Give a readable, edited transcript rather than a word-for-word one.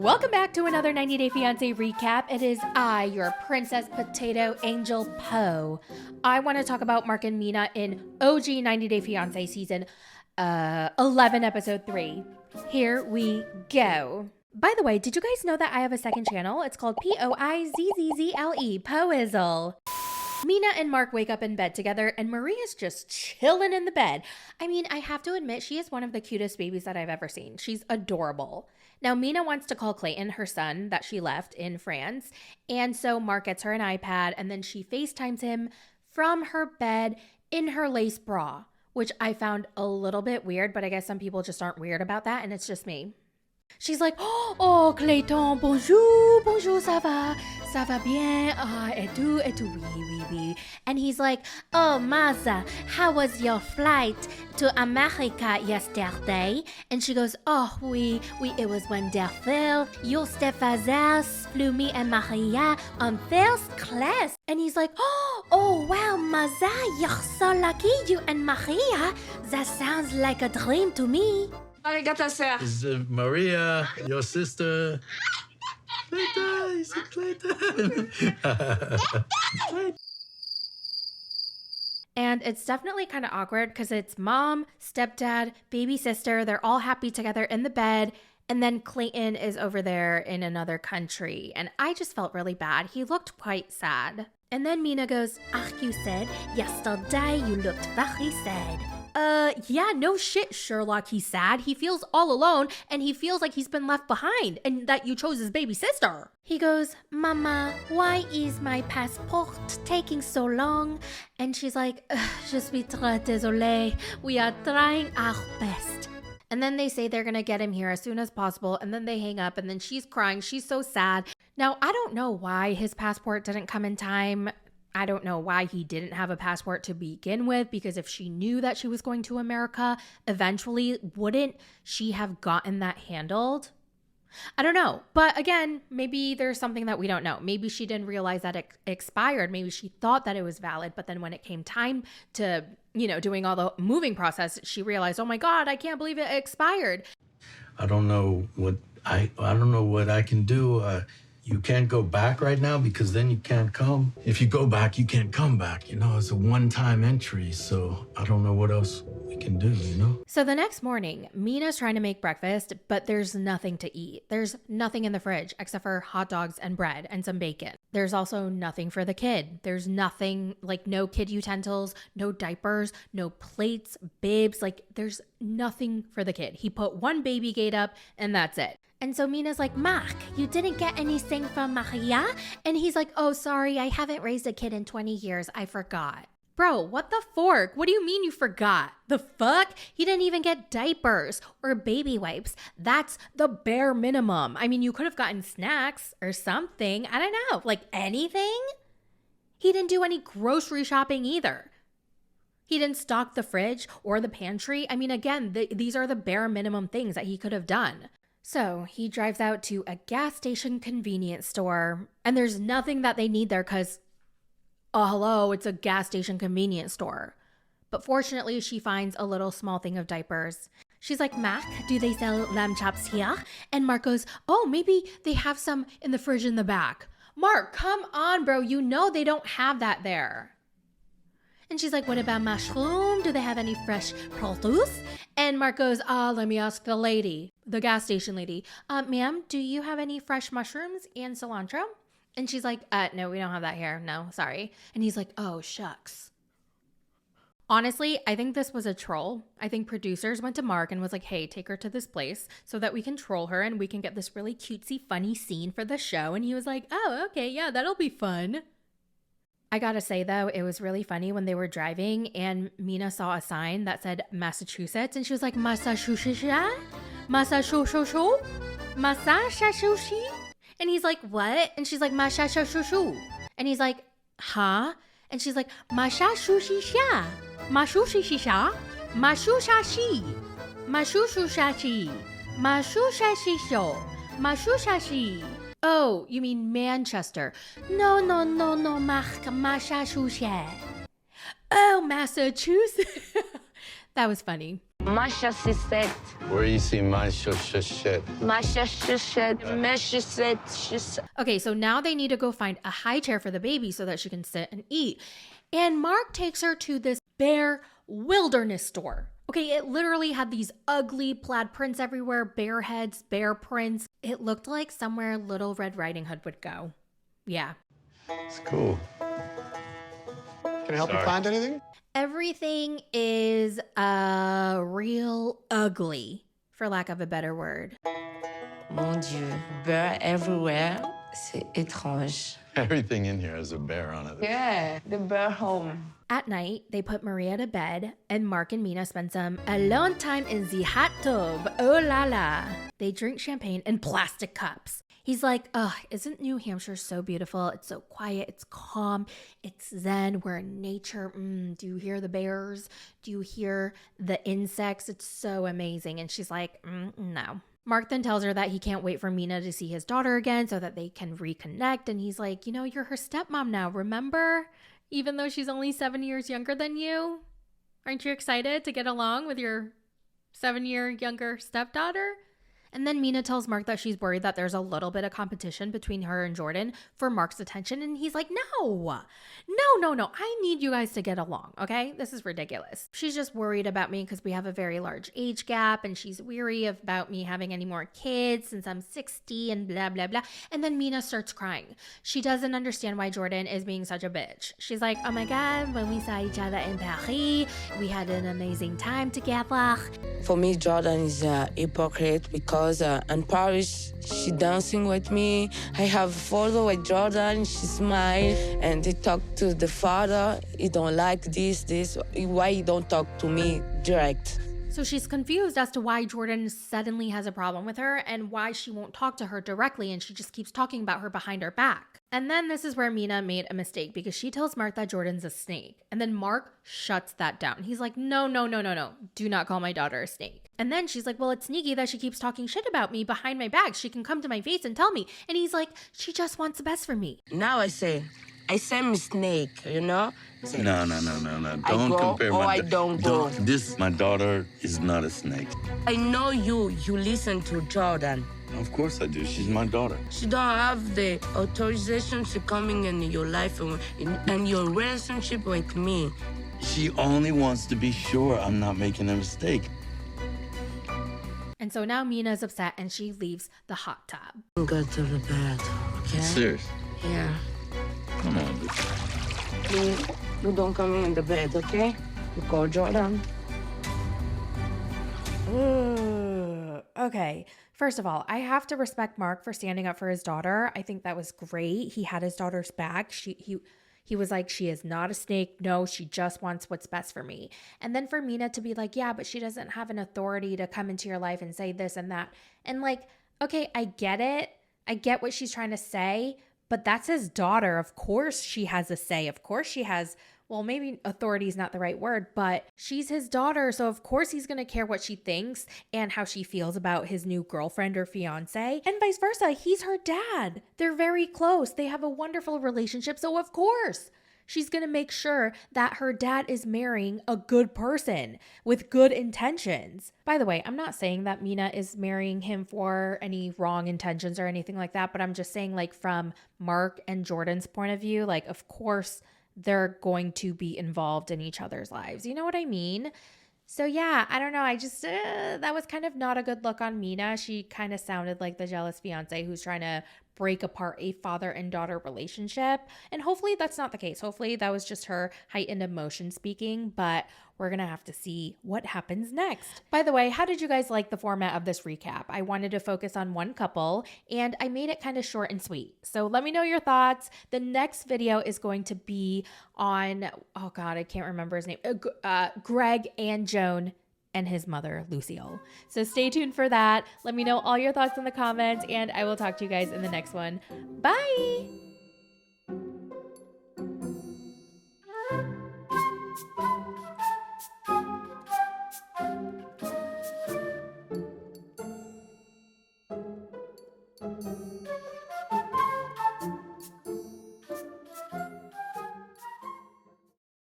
Welcome back to another 90 Day Fiancé recap. It is I, your Princess Potato Angel Poe. I want to talk about Mark and Mina in OG 90 Day Fiancé season 11, episode 3. Here we go. By the way, did you guys know that I have a second channel? It's called Poizzle, Poizzle. Mina and Mark wake up in bed together and Maria's just chilling in the bed. I mean, I have to admit, she is one of the cutest babies that I've ever seen. She's adorable. Now, Mina wants to call Clayton, her son, that she left in France. And so Mark gets her an iPad and then she FaceTimes him from her bed in her lace bra, which I found a little bit weird, but I guess some people just aren't weird about that and it's just me. She's like, oh, Clayton, bonjour, ça va bien, et tout, oui. And he's like, oh, Maza, how was your flight to America yesterday? And she goes, oh, oui, it was wonderful. Your stepfathers flew me and Maria on first class. And he's like, oh, wow, Maza, you're so lucky, you and Maria. That sounds like a dream to me. Is Maria your sister? Clayton, he's a Clayton. And it's definitely kind of awkward because it's mom, stepdad, baby sister. They're all happy together in the bed. And then Clayton is over there in another country. And I just felt really bad. He looked quite sad. And then Mina goes, you said yesterday you looked very sad. Yeah, no shit, Sherlock, he's sad. He feels all alone and he feels like he's been left behind and that you chose his baby sister. He goes, Mama, why is my passport taking so long? And she's like, je suis très désolée. We are trying our best. And then they say they're gonna get him here as soon as possible and then they hang up and then she's crying. She's so sad. Now, I don't know why his passport didn't come in time. I don't know why he didn't have a passport to begin with, because if she knew that she was going to America, eventually, wouldn't she have gotten that handled? I don't know. But again, maybe there's something that we don't know. Maybe she didn't realize that it expired. Maybe she thought that it was valid, but then when it came time to, doing all the moving process, she realized, oh my God, I can't believe it expired. I don't know what I can do. You can't go back right now because then you can't come. If you go back, you can't come back. It's a one-time entry, so I don't know what else we can do, So the next morning, Mina's trying to make breakfast, but there's nothing to eat. There's nothing in the fridge except for hot dogs and bread and some bacon. There's also nothing for the kid. There's nothing, like no kid utensils, no diapers, no plates, bibs. Like there's nothing for the kid. He put one baby gate up and that's it. And so Mina's like, Mark, you didn't get anything from Maria? And he's like, oh, sorry, I haven't raised a kid in 20 years. I forgot. Bro, what the fork? What do you mean you forgot? The fuck? He didn't even get diapers or baby wipes. That's the bare minimum. I mean, you could have gotten snacks or something. I don't know, like anything? He didn't do any grocery shopping either. He didn't stock the fridge or the pantry. I mean, again, these are the bare minimum things that he could have done. So he drives out to a gas station convenience store and there's nothing that they need there because, hello, it's a gas station convenience store. But fortunately, she finds a little small thing of diapers. She's like, Mark, do they sell lamb chops here? And Mark goes, oh, maybe they have some in the fridge in the back. Mark, come on, bro. You know they don't have that there. And she's like, what about mushroom? Do they have any fresh produce? And Mark goes, let me ask the lady, the gas station lady. Ma'am, do you have any fresh mushrooms and cilantro? And she's like, no, we don't have that here. No, sorry. And he's like, oh, shucks. Honestly, I think this was a troll. I think producers went to Mark and was like, hey, take her to this place so that we can troll her and we can get this really cutesy, funny scene for the show. And he was like, oh, okay, yeah, that'll be fun. I gotta say, though, it was really funny when they were driving and Mina saw a sign that said Massachusetts and she was like, Massachusetts? Massachusetts? Massachusetts? And he's like, what? And she's like, Massachusetts. And he's like, huh? And she's like, Massachusetts. Massachusetts. Massachusetts. Massachusetts. Oh, you mean Manchester. No, Mark, Massachusetts. Oh, Massachusetts. That was funny. Masha shit. Where you see my shit? Masha shit. Masha shit. Okay, so now they need to go find a high chair for the baby so that she can sit and eat. And Mark takes her to this bear wilderness store. Okay, it literally had these ugly plaid prints everywhere, bear heads, bear prints. It looked like somewhere Little Red Riding Hood would go. Yeah. It's cool. Can I help you find anything? Everything is real ugly, for lack of a better word. Mon Dieu, bear everywhere. C'est étrange. Everything in here has a bear on it. Yeah, the bear home. At night, they put Maria to bed, and Mark and Mina spend some alone time in the hot tub. Oh la la. They drink champagne in plastic cups. He's like, ugh, isn't New Hampshire so beautiful? It's so quiet, it's calm, it's zen, we're in nature. Do you hear the bears? Do you hear the insects? It's so amazing. And she's like, no. Mark then tells her that he can't wait for Mina to see his daughter again so that they can reconnect. And he's like, you know, you're her stepmom now, remember? Even though she's only 7 years younger than you. Aren't you excited to get along with your 7-year younger stepdaughter? And then Mina tells Mark that she's worried that there's a little bit of competition between her and Jordan for Mark's attention. And he's like, no, I need you guys to get along, okay? This is ridiculous. She's just worried about me because we have a very large age gap, and she's weary about me having any more kids since I'm 60 and blah, blah, blah. And then Mina starts crying. She doesn't understand why Jordan is being such a bitch. She's like, oh my God, when we saw each other in Paris, we had an amazing time together. For me, Jordan is a hypocrite because in Paris, she dancing with me. I have a photo with Jordan. She smile and they talk to the father. He don't like this. Why he don't talk to me direct? So she's confused as to why Jordan suddenly has a problem with her and why she won't talk to her directly, and she just keeps talking about her behind her back. And then this is where Mina made a mistake because she tells Mark that Jordan's a snake. And then Mark shuts that down. He's like, no. Do not call my daughter a snake. And then she's like, well, it's sneaky that she keeps talking shit about me behind my back. She can come to my face and tell me. And he's like, she just wants the best for me. Now I say I'm a snake, you know? No. Don't compare I don't go. My daughter is not a snake. I know you listen to Jordan. Of course I do. She's my daughter. She don't have the authorization to coming in your life and your relationship with me. She only wants to be sure I'm not making a mistake. And so now Mina's upset and she leaves the hot tub. Go to the bed, okay? Serious? Yeah. Come on, dude. Please, you don't come in the bed, okay? You call Jordan. Okay. First of all, I have to respect Mark for standing up for his daughter. I think that was great. He had his daughter's back. He was like, she is not a snake. No, she just wants what's best for me. And then for Mina to be like, yeah, but she doesn't have an authority to come into your life and say this and that. And like, okay, I get it. I get what she's trying to say, but that's his daughter. Of course she has a say. Of course she has, well, maybe authority is not the right word, but she's his daughter. So of course he's going to care what she thinks and how she feels about his new girlfriend or fiance, and vice versa. He's her dad. They're very close. They have a wonderful relationship. So of course she's going to make sure that her dad is marrying a good person with good intentions. By the way, I'm not saying that Mina is marrying him for any wrong intentions or anything like that, but I'm just saying, like, from Mark and Jordan's point of view, like, of course they're going to be involved in each other's lives. You know what I mean? So yeah, I don't know. I just, that was kind of not a good look on Mina. She kind of sounded like the jealous fiance who's trying to break apart a father and daughter relationship. And hopefully that's not the case. Hopefully that was just her heightened emotion speaking, but we're going to have to see what happens next. By the way, how did you guys like the format of this recap? I wanted to focus on one couple and I made it kind of short and sweet. So let me know your thoughts. The next video is going to be on, oh God, I can't remember his name. Greg and Joan and his mother, Lucille. So stay tuned for that. Let me know all your thoughts in the comments and I will talk to you guys in the next one. Bye.